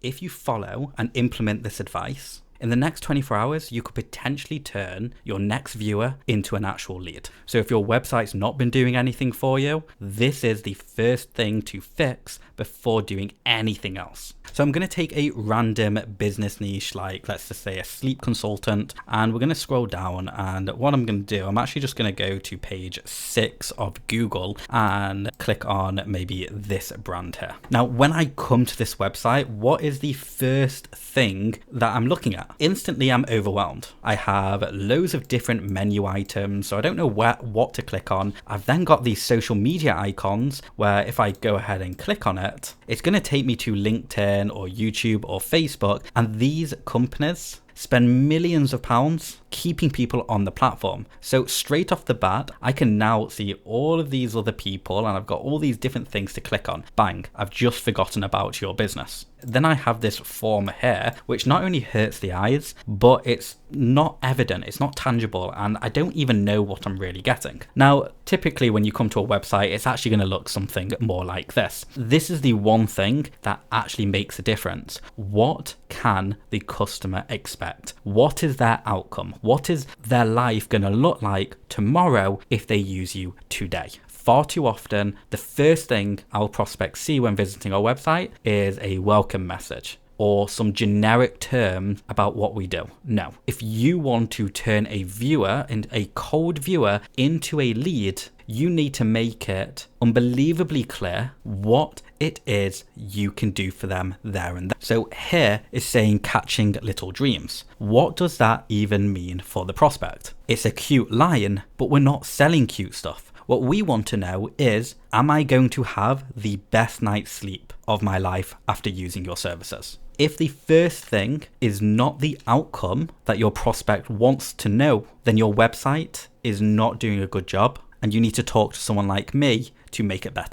if you follow and implement this advice, in the next 24 hours, you could potentially turn your next viewer into an actual lead. So if your website's not been doing anything for you, this is the first thing to fix before doing anything else. So I'm going to take a random business niche, like let's just say a sleep consultant, and we're going to scroll down, and what I'm going to do, I'm actually just going to go to page 6 of Google and click on maybe this brand here. Now, when I come to this website, what is the first thing that I'm looking at? Instantly, I'm overwhelmed. I have loads of different menu items, so I don't know what to click on. I've then got these social media icons where if I go ahead and click on it, it's going to take me to LinkedIn or YouTube or Facebook, and these companies spend millions of pounds keeping people on the platform. So straight off the bat, I can now see all of these other people, and I've got all these different things to click on. Bang, I've just forgotten about your business. Then I have this form here, which not only hurts the eyes, but it's not evident, it's not tangible, and I don't even know what I'm really getting. Now, typically when you come to a website, it's actually going to look something more like this. This is the one thing that actually makes a difference. What can the customer expect? What is their outcome? What is their life going to look like tomorrow if they use you today? Far too often, the first thing our prospects see when visiting our website is a welcome message or some generic term about what we do. No, if you want to turn a viewer and a cold viewer into a lead, you need to make it unbelievably clear what it is you can do for them there and then. So here is saying catching little dreams. What does that even mean for the prospect? It's a cute line, but we're not selling cute stuff. What we want to know is, am I going to have the best night's sleep of my life after using your services? If the first thing is not the outcome that your prospect wants to know, then your website is not doing a good job, and you need to talk to someone like me to make it better.